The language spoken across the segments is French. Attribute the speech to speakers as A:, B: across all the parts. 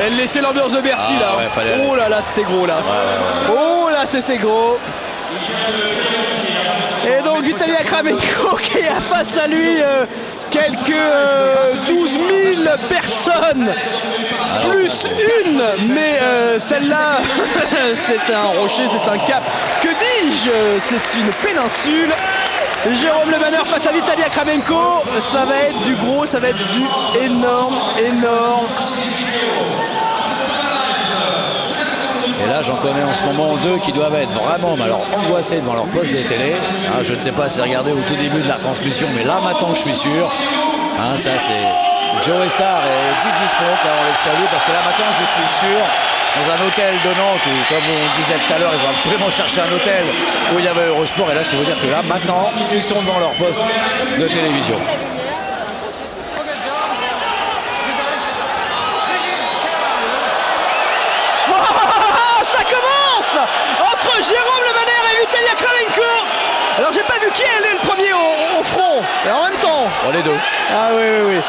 A: Fallait laisser l'ambiance de Bercy là. Ouais, oh là là, c'était gros là. Oh là, c'était gros. Et donc Vitaly Akramenko qui a face à lui quelques 12 000 personnes. Plus une, mais celle-là, c'est un rocher, c'est un cap. Que dis-je? C'est une péninsule. Jérôme Le Banner face à Vitaly Akramenko, ça va être du gros, ça va être du énorme.
B: Et là, j'en connais en ce moment deux qui doivent être vraiment angoissés devant leur poste de télé. Hein, je ne sais pas si regardé au tout début de la transmission, mais là maintenant je suis sûr. Hein, ça c'est Joe Star et DJ Smoke. Alors on les salue parce que là maintenant je suis sûr, dans un hôtel de Nantes où, comme on disait tout à l'heure, ils vont absolument chercher un hôtel où il y avait Eurosport. Et là je peux vous dire que là maintenant ils sont devant leur poste de télévision.
A: Ça commence entre Jérôme Le Banner et Vitaly Akramenko. Alors j'ai pas vu qui est le premier au front, et en même temps.
B: Bon, les deux.
A: Ah oui.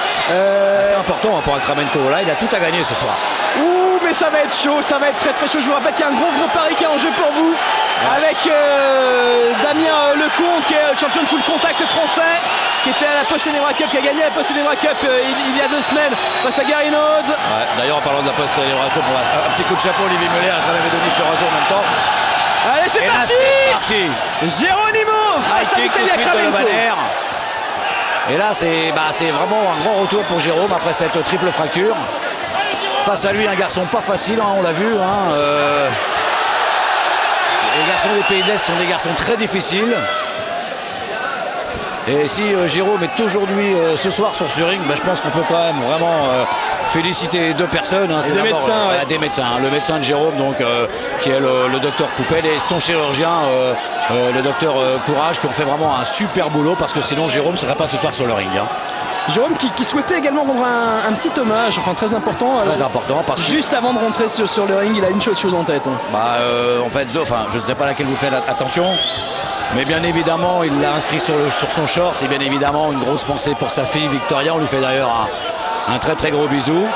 B: C'est important pour Akramenko, là il a tout à gagner ce soir.
A: Ouh, mais ça va être chaud, ça va être très chaud. Je vous rappelle qu'il y a un gros pari qui est en jeu pour vous, avec Damien Lecomte qui est champion de full contact français, qui était à la Post-Tenebra Cup, qui a gagné la Post-Tenebra Cup il y a 2 semaines face à Gary Node.
B: Ouais, d'ailleurs en parlant de la Post-Tenebra Cup, un petit coup de chapeau Olivier Meller à travers Denis Fioraso en même temps.
A: Allez, c'est parti. Geronimo face à Vitaly Akramenko.
B: Et là c'est vraiment un grand retour pour Jérôme après cette triple fracture. Face à lui un garçon pas facile, hein, on l'a vu. Les garçons des Pays de l'Est sont des garçons très difficiles. Et si Jérôme est aujourd'hui ce soir sur ce ring, je pense qu'on peut quand même vraiment féliciter deux personnes. Hein,
A: c'est des médecins.
B: Des médecins. Le médecin de Jérôme, donc, qui est le docteur Coupel, et son chirurgien, le docteur Courage, qui ont fait vraiment un super boulot, parce que sinon Jérôme ne serait pas ce soir sur le ring. Hein.
A: Jérôme qui souhaitait également rendre un petit hommage, très important.
B: Très important, parce que
A: juste avant de rentrer sur le ring, il a une chose en tête. Hein.
B: En fait, je ne sais pas à laquelle vous faites attention. Mais bien évidemment, il l'a inscrit sur son short. C'est bien évidemment une grosse pensée pour sa fille Victoria. On lui fait d'ailleurs un très gros bisou.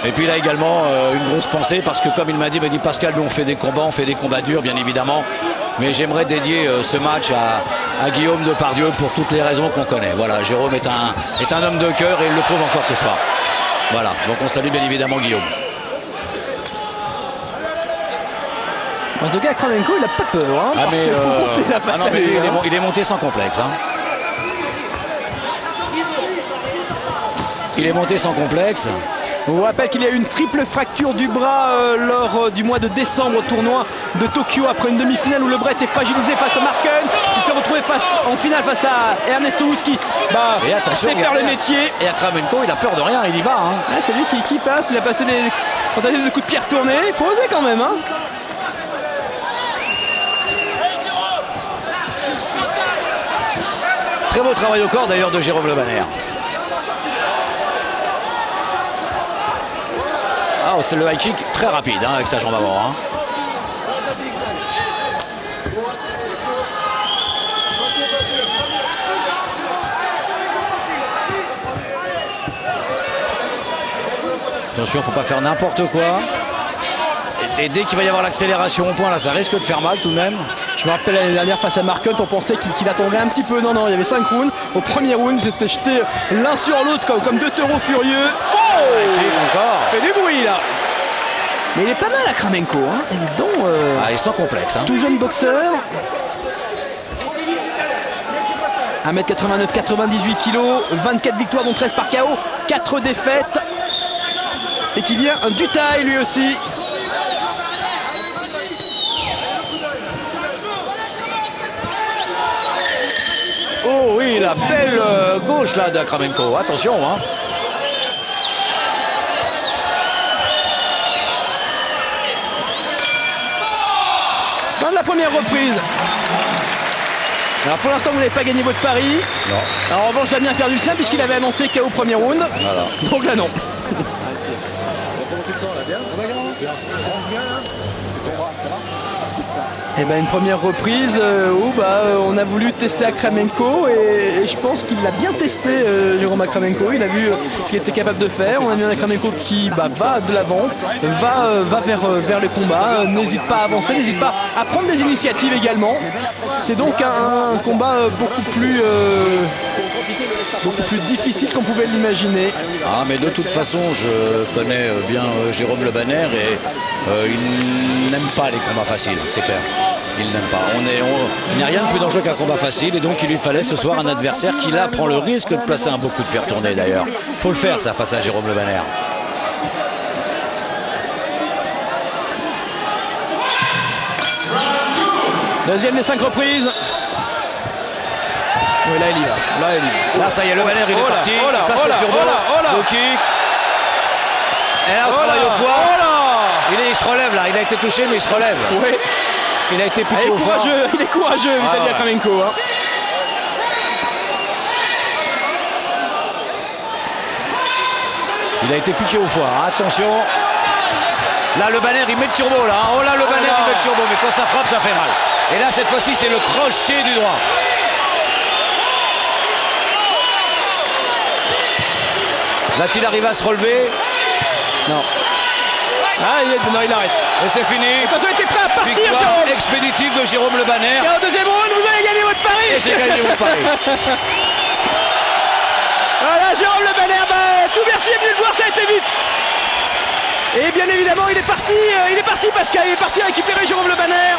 B: Et puis il a également une grosse pensée parce que, comme il m'a dit Pascal, nous on fait des combats durs bien évidemment. Mais j'aimerais dédier ce match à Guillaume Depardieu pour toutes les raisons qu'on connaît. Voilà, Jérôme est un homme de cœur et il le prouve encore ce soir. Voilà, donc on salue bien évidemment Guillaume.
A: En tout cas, Akramenko, il a pas peur, hein, parce qu'il faut monter la face à lui.
B: Il est monté sans complexe. Hein. Il est monté sans complexe.
A: On vous rappelle qu'il y a eu une triple fracture du bras lors du mois de décembre au tournoi de Tokyo, après une demi-finale où le bras était fragilisé face à Marken. Il s'est retrouvé en finale face à Ernesto Husky.
B: Et attention,
A: il sait faire le métier.
B: Et Akramenko, il a peur de rien, il y va. Hein.
A: C'est lui qui passe, il a passé des tentatives de coups de pierre tournés. Il faut oser quand même. Hein.
B: Très beau travail au corps d'ailleurs de Jérôme Le Banner. C'est le high kick très rapide avec sa jambe avant. Hein. Attention, faut pas faire n'importe quoi. Et dès qu'il va y avoir l'accélération au point, là, ça risque de faire mal tout de même.
A: Je me rappelle l'année dernière face à Marken, on pensait qu'il attendrait un petit peu. Non, il y avait 5 rounds. Au premier round, ils étaient jetés l'un sur l'autre comme deux taureaux furieux.
B: Encore.
A: Fait du bruit là. Mais il est pas mal Akramenko. Hein.
B: Il est sans complexe. Hein.
A: Tout jeune boxeur. 1m89, 98 kg, 24 victoires dont 13 par KO, 4 défaites. Et qui vient du Thaï lui aussi.
B: Oh oui, la belle gauche là d'Akramenko. Attention. Hein.
A: Dans la première reprise. Alors pour l'instant vous n'avez pas gagné votre pari.
B: Non.
A: Alors, en revanche Damien a perdu le sien puisqu'il avait annoncé KO au premier round.
B: Voilà.
A: Donc là non. Et ben une première reprise où on a voulu tester Akramenko et je pense qu'il l'a bien testé, Jérôme Akramenko. Il a vu ce qu'il était capable de faire. On a mis un Akramenko qui va de l'avant, va vers le combat, n'hésite pas à avancer, n'hésite pas à prendre des initiatives également. C'est donc un combat beaucoup plus difficile qu'on pouvait l'imaginer.
B: Ah, mais de toute façon, je connais bien Jérôme Le Banner et il n'aime pas les combats faciles, c'est clair. Il n'aime pas. Il n'y a rien de plus dangereux qu'un combat facile et donc il lui fallait ce soir un adversaire qui là prend le risque de placer un beau coup de pied retourné d'ailleurs. Faut le faire ça face à Jérôme Le Banner.
A: Deuxième des 5 reprises. Oui, là il y va.
B: Là ça y est, Le Banner il est parti.
A: Il passe le turbo.
B: Low kick. Et là on travaille au foie. Il se relève là. Il a été touché mais il se relève.
A: Oui.
B: Il a été piqué au foie.
A: Il est courageux, Vitaly Akramenko.
B: Il a été piqué au foie. Attention. Là, Le Banner, il met le turbo. Là. Oh là, Le Banner, il met le turbo. Mais quand ça frappe, ça fait mal. Et là, cette fois-ci, c'est le crochet du droit. Va-t-il arriver à se relever? Non.
A: Il arrête.
B: Et c'est fini.
A: Attention, il était prêt à partir,
B: Victoire
A: Jérôme.
B: expéditive de Jérôme Le Banner.
A: Et au deuxième round, vous avez gagné votre pari.
B: Et j'ai gagné mon pari.
A: Voilà, Jérôme Le Banner, tout merci, est venu le voir, ça a été vite. Et bien évidemment, il est parti Pascal, il est parti récupérer Jérôme Le Banner.